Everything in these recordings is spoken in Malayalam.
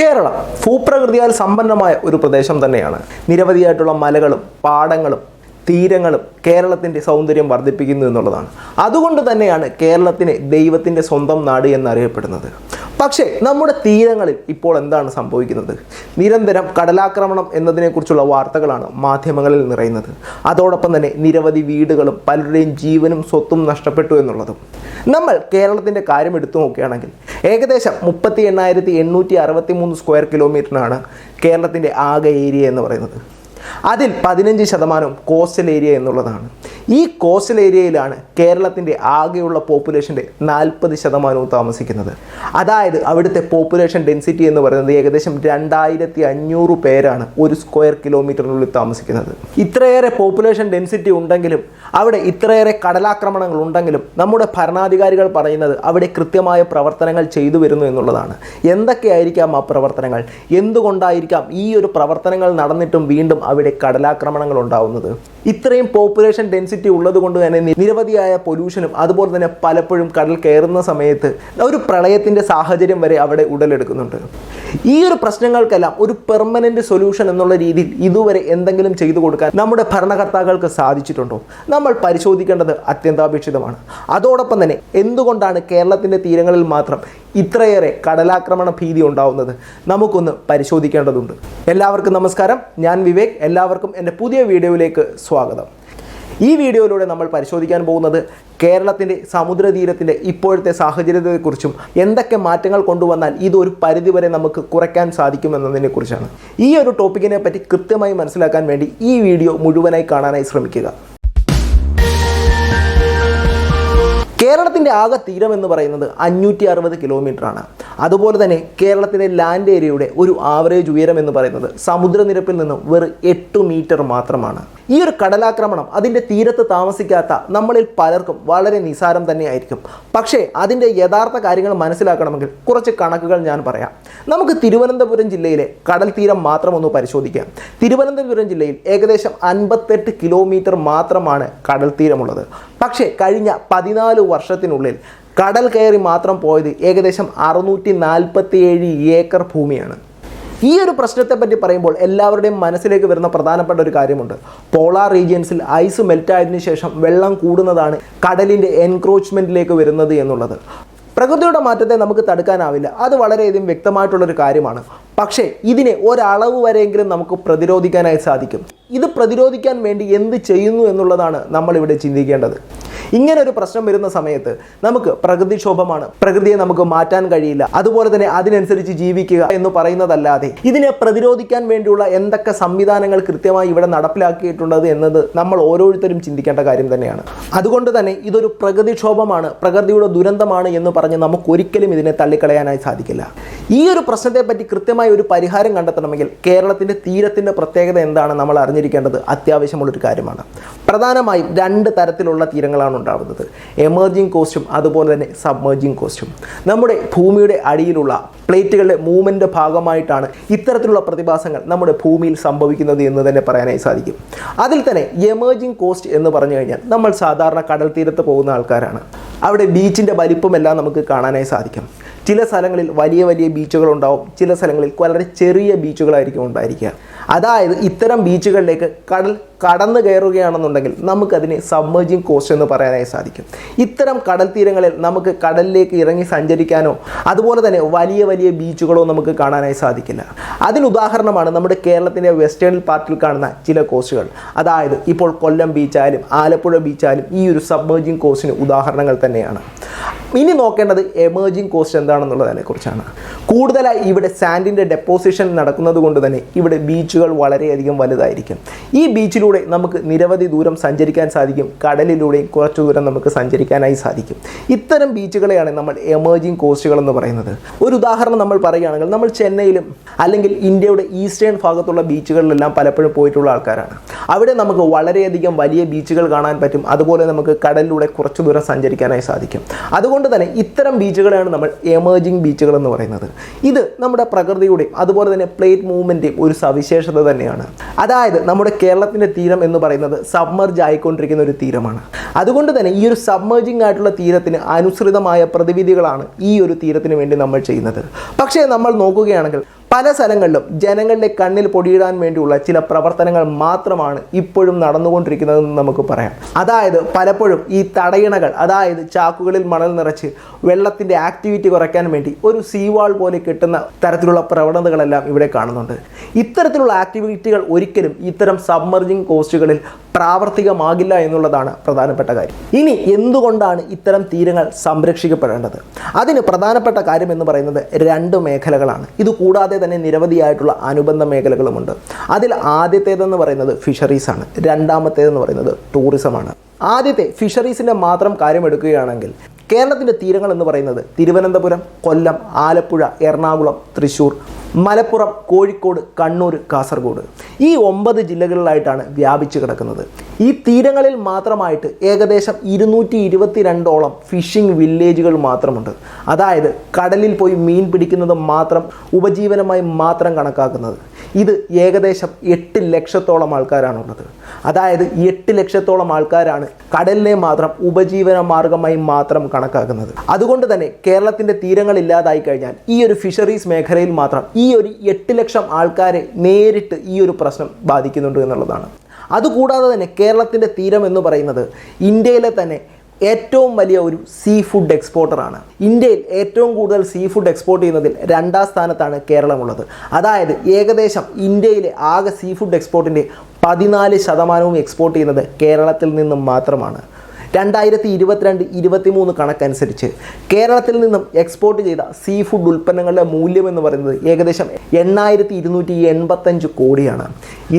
കേരളം ഭൂപ്രകൃതിയാൽ സമ്പന്നമായ ഒരു പ്രദേശം തന്നെയാണ്. നിരവധിയായിട്ടുള്ള മലകളും പാടങ്ങളും തീരങ്ങളും കേരളത്തിൻ്റെ സൗന്ദര്യം വർദ്ധിപ്പിക്കുന്നു എന്നുള്ളതാണ്. അതുകൊണ്ട് തന്നെയാണ് കേരളത്തിന് ദൈവത്തിൻ്റെ സ്വന്തം നാട് എന്നറിയപ്പെടുന്നത്. പക്ഷേ നമ്മുടെ തീരങ്ങളിൽ ഇപ്പോൾ എന്താണ് സംഭവിക്കുന്നത്? നിരന്തരം കടലാക്രമണം എന്നതിനെക്കുറിച്ചുള്ള വാർത്തകളാണ് മാധ്യമങ്ങളിൽ നിറയുന്നത്. അതോടൊപ്പം തന്നെ നിരവധി വീടുകളും പലരുടെയും ജീവനും സ്വത്തും നഷ്ടപ്പെട്ടു എന്നുള്ളതും. നമ്മൾ കേരളത്തിൻ്റെ കാര്യം എടുത്തു നോക്കുകയാണെങ്കിൽ ഏകദേശം 38,863 സ്ക്വയർ കിലോമീറ്ററിനാണ് കേരളത്തിൻ്റെ ആകെ ഏരിയ എന്ന് പറയുന്നത്. അതിൽ 15% കോസ്റ്റൽ ഏരിയ എന്നുള്ളതാണ്. ഈ കോസ്റ്റൽ ഏരിയയിലാണ് കേരളത്തിൻ്റെ ആകെയുള്ള പോപ്പുലേഷൻ്റെ 40% താമസിക്കുന്നത്. അതായത് അവിടുത്തെ പോപ്പുലേഷൻ ഡെൻസിറ്റി എന്ന് പറയുന്നത് ഏകദേശം 2500 പേരാണ് ഒരു സ്ക്വയർ കിലോമീറ്ററിനുള്ളിൽ താമസിക്കുന്നത്. ഇത്രയേറെ പോപ്പുലേഷൻ ഡെൻസിറ്റി ഉണ്ടെങ്കിലും അവിടെ ഇത്രയേറെ കടലാക്രമണങ്ങൾ ഉണ്ടെങ്കിലും നമ്മുടെ ഭരണാധികാരികൾ പറയുന്നത് അവിടെ കൃത്യമായ പ്രവർത്തനങ്ങൾ ചെയ്തു വരുന്നു എന്നുള്ളതാണ്. എന്തൊക്കെയായിരിക്കാം ആ പ്രവർത്തനങ്ങൾ? എന്തുകൊണ്ടായിരിക്കാം ഈ ഒരു പ്രവർത്തനങ്ങൾ നടന്നിട്ടും വീണ്ടും അവിടെ കടലാക്രമണങ്ങൾ ഉണ്ടാവുന്നത്? ഇത്രയും പോപ്പുലേഷൻ ഡെൻസിറ്റി ഉള്ളത് കൊണ്ട് തന്നെ നിരവധിയായ പൊല്യൂഷനും അതുപോലെ തന്നെ പലപ്പോഴും കടൽ കയറുന്ന സമയത്ത് ഒരു പ്രളയത്തിൻ്റെ സാഹചര്യം വരെ അവിടെ ഉടലെടുക്കുന്നുണ്ട്. ഈ ഒരു പ്രശ്നങ്ങൾക്കെല്ലാം ഒരു പെർമനൻ്റ് സൊല്യൂഷൻ എന്നുള്ള രീതിയിൽ ഇതുവരെ എന്തെങ്കിലും ചെയ്തു കൊടുക്കാൻ നമ്മുടെ ഭരണകർത്താക്കൾക്ക് സാധിച്ചിട്ടുണ്ടോ? നമ്മൾ പരിശോധിക്കേണ്ടത് അത്യന്താപേക്ഷിതമാണ്. അതോടൊപ്പം തന്നെ എന്തുകൊണ്ടാണ് കേരളത്തിൻ്റെ തീരങ്ങളിൽ മാത്രം ഇത്രയേറെ കടലാക്രമണ ഭീതി ഉണ്ടാവുന്നത്? നമുക്കൊന്ന് പരിശോധിക്കേണ്ടതുണ്ട്. എല്ലാവർക്കും നമസ്കാരം, ഞാൻ വിവേക്. എല്ലാവർക്കും എൻ്റെ പുതിയ വീഡിയോയിലേക്ക് സ്വാഗതം. ഈ വീഡിയോയിലൂടെ നമ്മൾ പരിശോധിക്കാൻ പോകുന്നത് കേരളത്തിൻ്റെ സമുദ്രതീരത്തിൻ്റെ ഇപ്പോഴത്തെ സാഹചര്യത്തെക്കുറിച്ചും എന്തൊക്കെ മാറ്റങ്ങൾ കൊണ്ടുവന്നാൽ ഇതൊരു പരിധിവരെ നമുക്ക് കുറയ്ക്കാൻ സാധിക്കുമെന്നതിനെക്കുറിച്ചാണ്. ഈ ഒരു ടോപ്പിക്കിനെ പറ്റി കൃത്യമായി മനസ്സിലാക്കാൻ വേണ്ടി ഈ വീഡിയോ മുഴുവനായി കാണാനായി ശ്രമിക്കുക. കേരളത്തിൻ്റെ ആകെ തീരം എന്ന് പറയുന്നത് 560 കിലോമീറ്ററാണ്. അതുപോലെ തന്നെ കേരളത്തിലെ ലാൻഡ് ഏരിയയുടെ ഒരു ആവറേജ് ഉയരം എന്ന് പറയുന്നത് സമുദ്രനിരപ്പിൽ നിന്നും വെറും 8 മീറ്റർ മാത്രമാണ്. ഈ ഒരു കടലാക്രമണം അതിൻ്റെ തീരത്ത് താമസിക്കാത്ത നമ്മളിൽ പലർക്കും വളരെ നിസാരം തന്നെയായിരിക്കും. പക്ഷേ അതിൻ്റെ യഥാർത്ഥ കാര്യങ്ങൾ മനസ്സിലാക്കണമെങ്കിൽ കുറച്ച് കണക്കുകൾ ഞാൻ പറയാം. നമുക്ക് തിരുവനന്തപുരം ജില്ലയിലെ കടൽ തീരം മാത്രം ഒന്ന് പരിശോധിക്കാം. തിരുവനന്തപുരം ജില്ലയിൽ ഏകദേശം 58 കിലോമീറ്റർ മാത്രമാണ് കടൽ തീരമുള്ളത്. പക്ഷേ കഴിഞ്ഞ 14 വർഷത്തിനുള്ളിൽ കടൽ കയറി മാത്രം പോയത് ഏകദേശം 647 ഏക്കർ ഭൂമിയാണ്. ഈ ഒരു പ്രശ്നത്തെപ്പറ്റി പറയുമ്പോൾ എല്ലാവരുടെയും മനസ്സിലേക്ക് വരുന്ന പ്രധാനപ്പെട്ട ഒരു കാര്യമുണ്ട്. പോളാർ റീജിയൻസിൽ ഐസ് മെൽറ്റായതിനു ശേഷം വെള്ളം കൂടുന്നതാണ് കടലിൻ്റെ എൻക്രോച്ച്മെൻറ്റിലേക്ക് വരുന്നത് എന്നുള്ളത്. പ്രകൃതിയുടെ മാറ്റത്തെ നമുക്ക് തടുക്കാനാവില്ല, അത് വളരെയധികം വ്യക്തമായിട്ടുള്ളൊരു കാര്യമാണ്. പക്ഷേ ഇതിനെ ഒരളവ് വരെയെങ്കിലും നമുക്ക് പ്രതിരോധിക്കാനായി സാധിക്കും. ഇത് പ്രതിരോധിക്കാൻ വേണ്ടി എന്ത് ചെയ്യുന്നു എന്നുള്ളതാണ് നമ്മളിവിടെ ചിന്തിക്കേണ്ടത്. ഇങ്ങനെ ഒരു പ്രശ്നം വരുന്ന സമയത്ത് നമുക്ക് പ്രകൃതിക്ഷോഭമാണ്, പ്രകൃതിയെ നമുക്ക് മാറ്റാൻ കഴിയില്ല, അതുപോലെ തന്നെ അതിനനുസരിച്ച് ജീവിക്കുക എന്ന് പറയുന്നതല്ലാതെ ഇതിനെ പ്രതിരോധിക്കാൻ വേണ്ടിയുള്ള എന്തൊക്കെ സംവിധാനങ്ങൾ കൃത്യമായി ഇവിടെ നടപ്പിലാക്കിയിട്ടുള്ളത് എന്നത് നമ്മൾ ഓരോരുത്തരും ചിന്തിക്കേണ്ട കാര്യം തന്നെയാണ്. അതുകൊണ്ട് തന്നെ ഇതൊരു പ്രകൃതിക്ഷോഭമാണ്, പ്രകൃതിയുടെ ദുരന്തമാണ് എന്ന് പറഞ്ഞ് നമുക്കൊരിക്കലും ഇതിനെ തള്ളിക്കളയാനായി സാധിക്കില്ല. ഈ ഒരു പ്രശ്നത്തെ പറ്റി കൃത്യമായ ഒരു പരിഹാരം കണ്ടെത്തണമെങ്കിൽ കേരളത്തിൻ്റെ തീരത്തിൻ്റെ പ്രത്യേകത എന്താണ് നമ്മൾ അറിഞ്ഞിരിക്കേണ്ടത് അത്യാവശ്യമുള്ളൊരു കാര്യമാണ്. പ്രധാനമായും 2 തരത്തിലുള്ള തീരങ്ങളാണ് ഉണ്ടാകുന്നത്. എമർജിംഗ് കോസ്റ്റും അതുപോലെ തന്നെ സബ്മർജിംഗ് കോസ്റ്റും. നമ്മുടെ ഭൂമിയുടെ അടിയിലുള്ള പ്ലേറ്റുകളുടെ മൂവ്മെൻ്റ് ഭാഗമായിട്ടാണ് ഇത്തരത്തിലുള്ള പ്രതിഭാസങ്ങൾ നമ്മുടെ ഭൂമിയിൽ സംഭവിക്കുന്നത് എന്ന് തന്നെ പറയാനായി സാധിക്കും. അതിൽ തന്നെ എമർജിംഗ് കോസ്റ്റ് എന്ന് പറഞ്ഞു കഴിഞ്ഞാൽ നമ്മൾ സാധാരണ കടൽ തീരത്ത് പോകുന്ന ആൾക്കാരാണ്. അവിടെ ബീച്ചിൻ്റെ വലിപ്പമെല്ലാം നമുക്ക് കാണാനായി സാധിക്കും. ചില സ്ഥലങ്ങളിൽ വലിയ വലിയ ബീച്ചുകളുണ്ടാവും, ചില സ്ഥലങ്ങളിൽ വളരെ ചെറിയ ബീച്ചുകളായിരിക്കും ഉണ്ടായിരിക്കുക. അതായത് ഇത്തരം ബീച്ചുകളിലേക്ക് കടൽ കടന്നു കയറുകയാണെന്നുണ്ടെങ്കിൽ നമുക്കതിനെ സബ്മർജിംഗ് കോസ്റ്റ് എന്ന് പറയാനായി സാധിക്കും. ഇത്തരം കടൽ തീരങ്ങളിൽ നമുക്ക് കടലിലേക്ക് ഇറങ്ങി സഞ്ചരിക്കാനോ അതുപോലെ തന്നെ വലിയ വലിയ ബീച്ചുകളോ നമുക്ക് കാണാനായി സാധിക്കില്ല. അതിനുദാഹരണമാണ് നമ്മുടെ കേരളത്തിൻ്റെ വെസ്റ്റേൺ പാർട്ടിൽ കാണുന്ന ചില കോസ്റ്റുകൾ. അതായത് ഇപ്പോൾ കൊല്ലം ബീച്ചായാലും ആലപ്പുഴ ബീച്ചായാലും ഈ ഒരു സബ്മർജിംഗ് കോസ്റ്റിന് ഉദാഹരണങ്ങൾ തന്നെയാണ്. ഇനി നോക്കേണ്ടത് എമർജിംഗ് കോസ്റ്റ് എന്താണെന്നുള്ളതിനെ കുറിച്ചാണ്. കൂടുതലായി ഇവിടെ സാൻഡിൻ്റെ ഡെപ്പോസിഷൻ നടക്കുന്നത് കൊണ്ട് തന്നെ ഇവിടെ ബീച്ചുകൾ വളരെയധികം വലുതായിരിക്കും. ഈ ബീച്ചിലൂടെ നമുക്ക് നിരവധി ദൂരം സഞ്ചരിക്കാൻ സാധിക്കും, കടലിലൂടെയും കുറച്ചു ദൂരം നമുക്ക് സഞ്ചരിക്കാനായി സാധിക്കും. ഇത്തരം ബീച്ചുകളെയാണ് നമ്മൾ എമർജിംഗ് കോസ്റ്റുകൾ എന്ന് പറയുന്നത്. ഒരു ഉദാഹരണം നമ്മൾ പറയുകയാണെങ്കിൽ നമ്മൾ ചെന്നൈയിലും അല്ലെങ്കിൽ ഇന്ത്യയുടെ ഈസ്റ്റേൺ ഭാഗത്തുള്ള ബീച്ചുകളിലെല്ലാം പലപ്പോഴും പോയിട്ടുള്ള ആൾക്കാരാണ്. അവിടെ നമുക്ക് വളരെയധികം വലിയ ബീച്ചുകൾ കാണാൻ പറ്റും, അതുപോലെ നമുക്ക് കടലിലൂടെ കുറച്ചു ദൂരം സഞ്ചരിക്കാനായി സാധിക്കും. അതുകൊണ്ട് തന്നെ ഇത്തരം ബീച്ചുകളെയാണ് നമ്മൾ എമർജിംഗ് ബീച്ചുകൾ എന്ന് പറയുന്നത്. ഇത് നമ്മുടെ പ്രകൃതിയുടെയും അതുപോലെ തന്നെ പ്ലേറ്റ് മൂവ്മെൻറ്റിൻ്റെയും ഒരു സവിശേഷത തന്നെയാണ്. അതായത് നമ്മുടെ കേരളത്തിൻ്റെ തീരം എന്ന് പറയുന്നത് സബ്മർജ് ആയിക്കൊണ്ടിരിക്കുന്ന ഒരു തീരമാണ്. അതുകൊണ്ട് തന്നെ ഈ ഒരു സബ്മർജിംഗ് ആയിട്ടുള്ള തീരത്തിന് അനുസൃതമായ പ്രതിവിധികളാണ് ഈ ഒരു തീരത്തിന് വേണ്ടി നമ്മൾ ചെയ്യുന്നത്. പക്ഷേ നമ്മൾ നോക്കുകയാണെങ്കിൽ പല സ്ഥലങ്ങളിലും ജനങ്ങളുടെ കണ്ണിൽ പൊടിയിടാൻ വേണ്ടിയുള്ള ചില പ്രവർത്തനങ്ങൾ മാത്രമാണ് ഇപ്പോഴും നടന്നുകൊണ്ടിരിക്കുന്നതെന്ന് നമുക്ക് പറയാം. അതായത് പലപ്പോഴും ഈ തടയിണകൾ, അതായത് ചാക്കുകളിൽ മണൽ നിറച്ച് വെള്ളത്തിൻ്റെ ആക്ടിവിറ്റി കുറയ്ക്കാൻ വേണ്ടി ഒരു സീവാൾ പോലെ കെട്ടുന്ന തരത്തിലുള്ള പ്രവണതകളെല്ലാം ഇവിടെ കാണുന്നുണ്ട്. ഇത്തരത്തിലുള്ള ആക്ടിവിറ്റികൾ ഒരിക്കലും ഇത്തരം സബ്മർജിങ് കോസ്റ്റുകളിൽ പ്രാവർത്തികമാകില്ല എന്നുള്ളതാണ് പ്രധാനപ്പെട്ട കാര്യം. ഇനി എന്തുകൊണ്ടാണ് ഇത്തരം തീരങ്ങൾ സംരക്ഷിക്കപ്പെടേണ്ടത്? അതിന് പ്രധാനപ്പെട്ട കാര്യം എന്ന് പറയുന്നത് 2 മേഖലകളാണ്. ഇത് കൂടാതെ തന്നെ നിരവധിയായിട്ടുള്ള അനുബന്ധ മേഖലകളുമുണ്ട്. അതിൽ ആദ്യത്തേതെന്ന് പറയുന്നത് ഫിഷറീസാണ്, രണ്ടാമത്തേതെന്ന് പറയുന്നത് ടൂറിസമാണ്. ആദ്യത്തെ ഫിഷറീസിൻ്റെ മാത്രം കാര്യം എടുക്കുകയാണെങ്കിൽ കേരളത്തിൻ്റെ തീരങ്ങൾ എന്ന് പറയുന്നത് തിരുവനന്തപുരം, കൊല്ലം, ആലപ്പുഴ, എറണാകുളം, തൃശ്ശൂർ, മലപ്പുറം, കോഴിക്കോട്, കണ്ണൂർ, കാസർഗോഡ് ഈ 9 ജില്ലകളിലായിട്ടാണ് വ്യാപിച്ചു കിടക്കുന്നത്. ഈ തീരങ്ങളിൽ മാത്രമായിട്ട് ഏകദേശം 222ഓളം ഫിഷിംഗ് വില്ലേജുകൾ മാത്രമുണ്ട്. അതായത് കടലിൽ പോയി മീൻ പിടിക്കുന്നത് മാത്രം ഉപജീവനമായി മാത്രം കണക്കാക്കുന്നത്. ഇത് ഏകദേശം 8 ലക്ഷത്തോളം ആൾക്കാരാണുള്ളത്. അതായത് 8 ലക്ഷത്തോളം ആൾക്കാരാണ് കടലിനെ മാത്രം ഉപജീവന മാർഗമായി മാത്രം കണക്കാക്കുന്നത്. അതുകൊണ്ട് തന്നെ കേരളത്തിൻ്റെ തീരങ്ങൾ ഇല്ലാതായി കഴിഞ്ഞാൽ ഈ ഒരു ഫിഷറീസ് മേഖലയിൽ മാത്രം ഈ ഒരു 8 ലക്ഷം ആൾക്കാരെ നേരിട്ട് ഈ ഒരു പ്രശ്നം ബാധിക്കുന്നുണ്ട് എന്നുള്ളതാണ്. അതുകൂടാതെ തന്നെ കേരളത്തിൻ്റെ തീരം എന്ന് പറയുന്നത് ഇന്ത്യയിലെ തന്നെ ഏറ്റവും വലിയ ഒരു സീ ഫുഡ് എക്സ്പോർട്ടറാണ്. ഇന്ത്യയിൽ ഏറ്റവും കൂടുതൽ സീ ഫുഡ് എക്സ്പോർട്ട് ചെയ്യുന്നതിൽ 2ാം സ്ഥാനത്താണ് കേരളമുള്ളത്. അതായത് ഏകദേശം ഇന്ത്യയിലെ ആകെ സീ ഫുഡ് എക്സ്പോർട്ടിൻ്റെ 14% എക്സ്പോർട്ട് ചെയ്യുന്നത് കേരളത്തിൽ നിന്നും മാത്രമാണ്. 2022-23 കണക്കനുസരിച്ച് കേരളത്തിൽ നിന്നും എക്സ്പോർട്ട് ചെയ്ത സീ ഫുഡ് ഉൽപ്പന്നങ്ങളുടെ മൂല്യം എന്ന് പറയുന്നത് ഏകദേശം 8,285 കോടിയാണ്.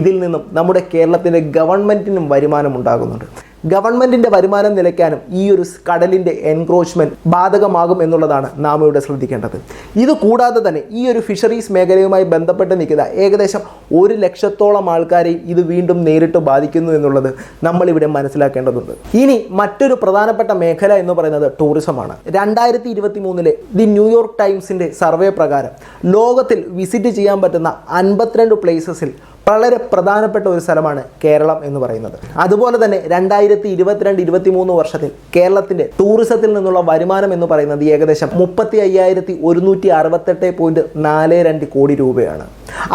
ഇതിൽ നിന്നും നമ്മുടെ കേരളത്തിൻ്റെ ഗവൺമെൻറ്റിനും വരുമാനം ഉണ്ടാകുന്നുണ്ട്. ഗവൺമെൻറ്റിൻ്റെ വരുമാനം നിലയ്ക്കാനും ഈ ഒരു കടലിൻ്റെ എൻക്രോച്ച്മെൻറ്റ് ബാധകമാകും എന്നുള്ളതാണ് നാം ഇവിടെ ശ്രദ്ധിക്കേണ്ടത്. ഇത് കൂടാതെ തന്നെ ഈ ഒരു ഫിഷറീസ് മേഖലയുമായി ബന്ധപ്പെട്ട് നിൽക്കുന്ന ഏകദേശം 1 ലക്ഷത്തോളം ആൾക്കാരെയും ഇത് വീണ്ടും നേരിട്ട് ബാധിക്കുന്നു എന്നുള്ളത് നമ്മളിവിടെ മനസ്സിലാക്കേണ്ടതുണ്ട്. ഇനി മറ്റൊരു പ്രധാനപ്പെട്ട മേഖല എന്ന് പറയുന്നത് ടൂറിസമാണ്. 2023 ദി ന്യൂയോർക്ക് ടൈംസിൻ്റെ സർവേ പ്രകാരം ലോകത്തിൽ വിസിറ്റ് ചെയ്യാൻ പറ്റുന്ന 52 പ്ലേസസിൽ വളരെ പ്രധാനപ്പെട്ട ഒരു സ്ഥലമാണ് കേരളം എന്ന് പറയുന്നത്. അതുപോലെ തന്നെ 2022-23 വർഷത്തിൽ കേരളത്തിൻ്റെ ടൂറിസത്തിൽ നിന്നുള്ള വരുമാനം എന്ന് പറയുന്നത് ഏകദേശം 35,168.42 കോടി രൂപയാണ്.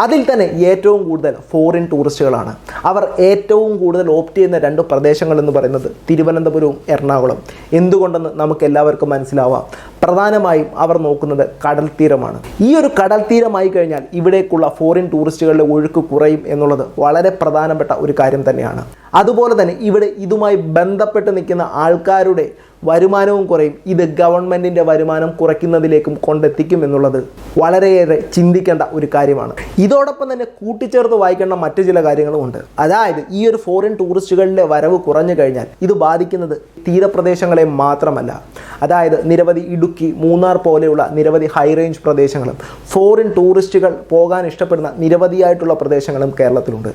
അതിൽ തന്നെ ഏറ്റവും കൂടുതൽ ഫോറിൻ ടൂറിസ്റ്റുകളാണ്. അവർ ഏറ്റവും കൂടുതൽ ഓപ്റ്റ് ചെയ്യുന്ന 2 പ്രദേശങ്ങൾ എന്ന് പറയുന്നത് തിരുവനന്തപുരവും എറണാകുളം. എന്തുകൊണ്ടെന്ന് നമുക്ക് എല്ലാവർക്കും മനസ്സിലാവാം. പ്രധാനമായും അവർ നോക്കുന്നത് കടൽ തീരമാണ്. ഈ ഒരു കടൽ തീരമായി കഴിഞ്ഞാൽ ഇവിടേക്കുള്ള ഫോറിൻ ടൂറിസ്റ്റുകളുടെ ഒഴുക്ക് കുറയും എന്നുള്ളത് വളരെ പ്രധാനപ്പെട്ട ഒരു കാര്യം തന്നെയാണ്. അതുപോലെ തന്നെ ഇവിടെ ഇതുമായി ബന്ധപ്പെട്ട് നിൽക്കുന്ന ആൾക്കാരുടെ വരുമാനവും കുറയും. ഇത് ഗവൺമെൻറ്റിൻ്റെ വരുമാനം കുറയ്ക്കുന്നതിലേക്കും കൊണ്ടെത്തിക്കും എന്നുള്ളത് വളരെയേറെ ചിന്തിക്കേണ്ട ഒരു കാര്യമാണ്. ഇതോടൊപ്പം തന്നെ കൂട്ടിച്ചേർത്ത് വായിക്കേണ്ട മറ്റു ചില കാര്യങ്ങളുമുണ്ട്. അതായത് ഈ ഒരു ഫോറിൻ ടൂറിസ്റ്റുകളുടെ വരവ് കുറഞ്ഞു കഴിഞ്ഞാൽ ഇത് ബാധിക്കുന്നത് തീരപ്രദേശങ്ങളെ മാത്രമല്ല. അതായത് നിരവധി ഇടുക്കി, മൂന്നാർ പോലെയുള്ള നിരവധി ഹൈ റേഞ്ച് പ്രദേശങ്ങളും ഫോറിൻ ടൂറിസ്റ്റുകൾ പോകാൻ ഇഷ്ടപ്പെടുന്ന നിരവധിയായിട്ടുള്ള പ്രദേശങ്ങളും കേരളത്തിലുണ്ട്.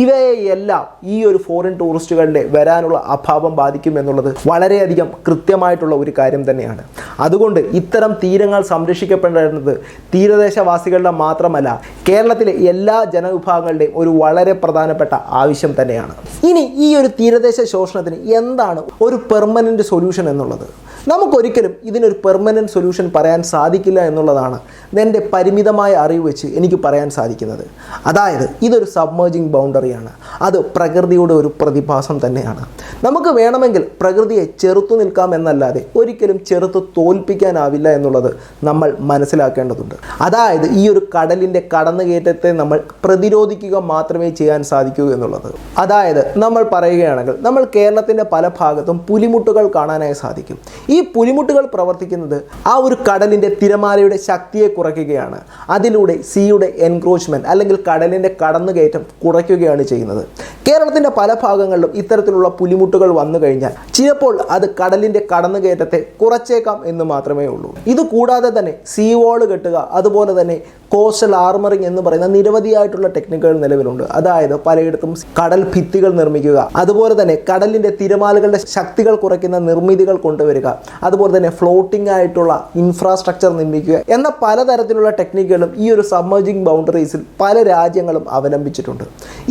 ഇവയെല്ലാം ഈ ഒരു ഫോറിൻ ടൂറിസ്റ്റുകളുടെ വരാനുള്ള അഭാവം ബാധിക്കും എന്നുള്ളത് വളരെയധികം കൃത്യമായിട്ടുള്ള ഒരു കാര്യം തന്നെയാണ്. അതുകൊണ്ട് ഇത്തരം തീരങ്ങൾ സംരക്ഷിക്കപ്പെടേണ്ടത് തീരദേശവാസികളുടെ മാത്രമല്ല കേരളത്തിലെ എല്ലാ ജനവിഭാഗങ്ങളുടെയും ഒരു വളരെ പ്രധാനപ്പെട്ട ആവശ്യം തന്നെയാണ്. ഇനി ഈ ഒരു തീരദേശ ശോഷണത്തിന് എന്താണ് ഒരു പെർമനൻറ്റ് സൊല്യൂഷൻ എന്നുള്ളത്? നമുക്കൊരിക്കലും ഇതിനൊരു പെർമനൻറ്റ് സൊല്യൂഷൻ പറയാൻ സാധിക്കില്ല എന്നുള്ളതാണ് എൻ്റെ പരിമിതമായ അറിവ് വെച്ച് എനിക്ക് പറയാൻ സാധിക്കുന്നത്. അതായത് ഇതൊരു സബ്മേർജിങ് ബൗണ്ടറിയാണ്. അത് പ്രകൃതിയുടെ ഒരു പ്രതിഭാസം തന്നെയാണ്. നമുക്ക് വേണമെങ്കിൽ പ്രകൃതിയെ ചെറുത്തു നിൽക്കാം എന്നല്ലാതെ ഒരിക്കലും ചെറുത്ത് തോൽപ്പിക്കാനാവില്ല എന്നുള്ളത് നമ്മൾ മനസ്സിലാക്കേണ്ടതുണ്ട്. അതായത് ഈ ഒരു കടലിൻ്റെ കടന്നുകയറ്റത്തെ നമ്മൾ പ്രതിരോധിക്കുക മാത്രമേ ചെയ്യാൻ സാധിക്കൂ എന്നുള്ളത്. അതായത് നമ്മൾ പറയുകയാണെങ്കിൽ നമ്മൾ കേരളത്തിൻ്റെ പല ഭാഗത്തും പുലിമുട്ടുകൾ കാണാനായി സാധിക്കും. ഈ പുലിമുട്ടുകൾ പ്രവർത്തിക്കുന്നത് ആ ഒരു കടലിൻ്റെ തിരമാലയുടെ ശക്തിയെ കുറയ്ക്കുകയാണ്. അതിലൂടെ സീയുടെ എൻക്രോച്ച്മെൻറ്റ് അല്ലെങ്കിൽ കടലിൻ്റെ കടന്നുകയറ്റം കുറയ്ക്കുകയാണ് ചെയ്യുന്നത്. കേരളത്തിൻ്റെ പല ഭാഗങ്ങളിലും ഇത്തരത്തിലുള്ള പുലിമുട്ടുകൾ വന്നു കഴിഞ്ഞാൽ ചിലപ്പോൾ അത് കടലിൻ്റെ കടന്നുകയറ്റത്തെ കുറച്ചേക്കാം എന്ന് മാത്രമേ ഉള്ളൂ. ഇത് കൂടാതെ തന്നെ സീ വാൾ കെട്ടുക, അതുപോലെ തന്നെ കോസ്റ്റൽ ആർമറിങ് എന്ന് പറയുന്ന നിരവധിയായിട്ടുള്ള ടെക്നിക്കുകൾ നിലവിലുണ്ട്. അതായത് പലയിടത്തും കടൽ ഭിത്തികൾ നിർമ്മിക്കുക, അതുപോലെ തന്നെ കടലിൻ്റെ തിരമാലകളുടെ ശക്തികൾ കുറയ്ക്കുന്ന നിർമ്മിതികൾ കൊണ്ടുവരിക, അതുപോലെ തന്നെ ഫ്ലോട്ടിംഗ് ആയിട്ടുള്ള ഇൻഫ്രാസ്ട്രക്ചർ നിർമ്മിക്കുക എന്ന പലതരത്തിലുള്ള ടെക്നിക്കുകളും ഈ ഒരു സബ്മേർജിങ് ബൗണ്ടറീസിൽ പല രാജ്യങ്ങളും അവലംബിച്ചിട്ടുണ്ട്.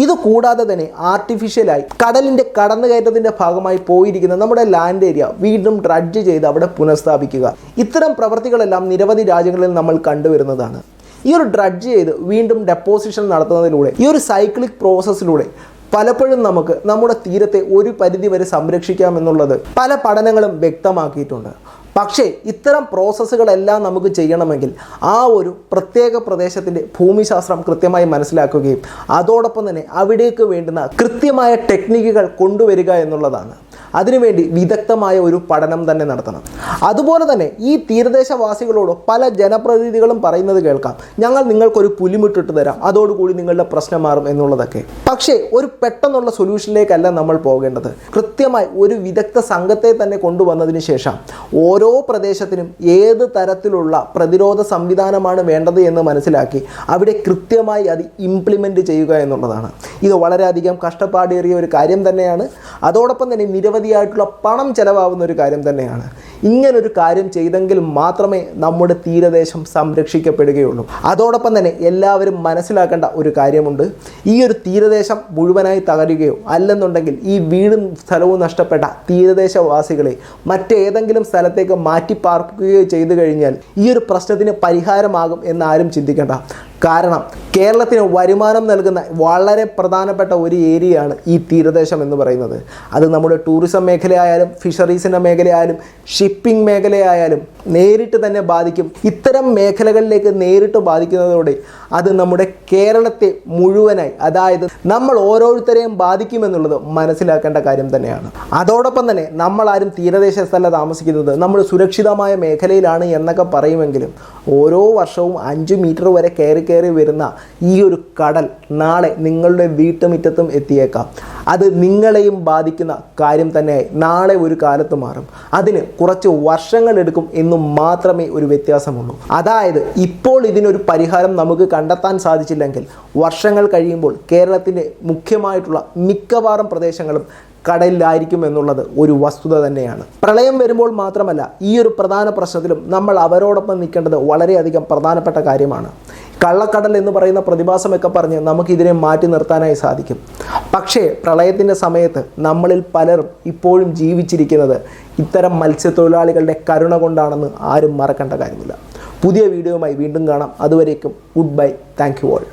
ഇത് കൂടാതെ തന്നെ ആർട്ടിഫിഷ്യലായി കടലിൻ്റെ കടന്നുകയറ്റത്തിൻ്റെ ഭാഗമായി പോയിരിക്കുന്ന നമ്മുടെ ലാൻഡ് ഏരിയ വീണ്ടും ഡ്രഡ്ജ് ചെയ്ത് അവിടെ പുനഃസ്ഥാപിക്കുക, ഇത്തരം പ്രവർത്തികളെല്ലാം നിരവധി രാജ്യങ്ങളിൽ നമ്മൾ കണ്ടുവരുന്നതാണ്. ഈ ഒരു ഡ്രഡ്ജ് ചെയ്ത് വീണ്ടും ഡെപ്പോസിഷൻ നടത്തുന്നതിലൂടെ ഈ ഒരു സൈക്ലിക് പ്രോസസ്സിലൂടെ പലപ്പോഴും നമുക്ക് നമ്മുടെ തീരത്തെ ഒരു പരിധിവരെ സംരക്ഷിക്കാമെന്നുള്ളത് പല പഠനങ്ങളും വ്യക്തമാക്കിയിട്ടുണ്ട്. പക്ഷേ ഇത്തരം പ്രോസസ്സുകളെല്ലാം നമുക്ക് ചെയ്യണമെങ്കിൽ ആ ഒരു പ്രത്യേക പ്രദേശത്തിൻ്റെ ഭൂമിശാസ്ത്രം കൃത്യമായി മനസ്സിലാക്കുകയും അതോടൊപ്പം തന്നെ അവിടേക്ക് വേണ്ടുന്ന കൃത്യമായ ടെക്നിക്കുകൾ കൊണ്ടുവരിക എന്നുള്ളതാണ്. അതിനുവേണ്ടി വിദഗ്ധമായ ഒരു പഠനം തന്നെ നടത്തണം. അതുപോലെ തന്നെ ഈ തീരദേശവാസികളോട് പല ജനപ്രതിനിധികളും പറയുന്നത് കേൾക്കാം, ഞങ്ങൾ നിങ്ങൾക്കൊരു പുലിമുട്ടിട്ട് തരാം, അതോടുകൂടി നിങ്ങളുടെ പ്രശ്നം മാറും എന്നുള്ളതൊക്കെ. പക്ഷേ ഒരു പെട്ടെന്നുള്ള സൊല്യൂഷനിലേക്കല്ല നമ്മൾ പോകേണ്ടത്. കൃത്യമായി ഒരു വിദഗ്ധ സംഘത്തെ തന്നെ കൊണ്ടുവന്നതിന് ശേഷം ഓരോ പ്രദേശത്തിനും ഏത് തരത്തിലുള്ള പ്രതിരോധ സംവിധാനമാണ് വേണ്ടത് എന്ന് മനസ്സിലാക്കി അവിടെ കൃത്യമായി അത് ഇംപ്ലിമെൻറ്റ് ചെയ്യുക എന്നുള്ളതാണ്. ഇത് വളരെയധികം കഷ്ടപ്പാടേറിയ ഒരു കാര്യം തന്നെയാണ്. അതോടൊപ്പം തന്നെ നിരവധിയായിട്ടുള്ള പണം ചെലവാകുന്ന ഒരു കാര്യം തന്നെയാണ്. ഇങ്ങനൊരു കാര്യം ചെയ്തെങ്കിൽ മാത്രമേ നമ്മുടെ തീരദേശം സംരക്ഷിക്കപ്പെടുകയുള്ളൂ. അതോടൊപ്പം തന്നെ എല്ലാവരും മനസ്സിലാക്കേണ്ട ഒരു കാര്യമുണ്ട്. ഈ ഒരു തീരദേശം മുഴുവനായി തകരുകയോ അല്ലെന്നുണ്ടെങ്കിൽ ഈ വീടും സ്ഥലവും നഷ്ടപ്പെട്ട തീരദേശവാസികളെ മറ്റേതെങ്കിലും സ്ഥലത്തേക്ക് മാറ്റിപ്പാർക്കുകയോ ചെയ്തു കഴിഞ്ഞാൽ ഈ ഒരു പ്രശ്നത്തിന് പരിഹാരമാകും എന്നാരും ചിന്തിക്കേണ്ട. കാരണം കേരളത്തിന് വരുമാനം നൽകുന്ന വളരെ പ്രധാനപ്പെട്ട ഒരു ഏരിയയാണ് ഈ തീരദേശം എന്ന് പറയുന്നത്. അത് നമ്മുടെ ടൂറിസം മേഖലയായാലും ഫിഷറീസിൻ്റെ മേഖലയായാലും ഷിപ്പിംഗ് മേഖലയായാലും നേരിട്ട് തന്നെ ബാധിക്കും. ഇത്തരം മേഖലകളിലേക്ക് നേരിട്ട് ബാധിക്കുന്നതോടെ അത് നമ്മുടെ കേരളത്തെ മുഴുവനായി, അതായത് നമ്മൾ ഓരോരുത്തരെയും ബാധിക്കുമെന്നുള്ളത് മനസ്സിലാക്കേണ്ട കാര്യം തന്നെയാണ്. അതോടൊപ്പം തന്നെ നമ്മളാരും തീരദേശത്തല്ല താമസിക്കുന്നത്, നമ്മൾ സുരക്ഷിതമായ മേഖലയിലാണ് എന്നൊക്കെ പറയുമെങ്കിലും ഓരോ വർഷവും 5 മീറ്റർ വരെ കയറി വരുന്ന ഈ ഒരു കടൽ നാളെ നിങ്ങളുടെ വീട്ടുമുറ്റത്തും എത്തിയേക്കാം. അത് നിങ്ങളെയും ബാധിക്കുന്ന കാര്യം തന്നെയായി നാളെ ഒരു കാലത്ത് മാറും. അതിന് കുറച്ച് വർഷങ്ങളെടുക്കും എന്നും മാത്രമേ ഒരു വ്യത്യാസമുള്ളൂ. അതായത് ഇപ്പോൾ ഇതിനൊരു പരിഹാരം നമുക്ക് കണ്ടെത്താൻ സാധിച്ചില്ലെങ്കിൽ വർഷങ്ങൾ കഴിയുമ്പോൾ കേരളത്തിൻ്റെ മുഖ്യമായിട്ടുള്ള മിക്കവാറും പ്രദേശങ്ങളും കടലിലായിരിക്കും എന്നുള്ളത് ഒരു വസ്തുത തന്നെയാണ്. പ്രളയം വരുമ്പോൾ മാത്രമല്ല ഈ ഒരു പ്രധാന പ്രശ്നത്തിലും നമ്മൾ അവരോടൊപ്പം നിൽക്കേണ്ടത് വളരെയധികം പ്രധാനപ്പെട്ട കാര്യമാണ്. കള്ളക്കടൽ എന്ന് പറയുന്ന പ്രതിഭാസമൊക്കെ പറഞ്ഞ് നമുക്കിതിനെ മാറ്റി നിർത്താനായി സാധിക്കും. പക്ഷേ പ്രളയത്തിൻ്റെ സമയത്ത് നമ്മളിൽ പലരും ഇപ്പോഴും ജീവിച്ചിരിക്കുന്നത് ഇത്തരം മത്സ്യത്തൊഴിലാളികളുടെ കരുണ കൊണ്ടാണെന്ന് ആരും മറക്കേണ്ട കാര്യമില്ല. പുതിയ വീഡിയോയുമായി വീണ്ടും കാണാം. അതുവരേക്കും good bye. Thank you all.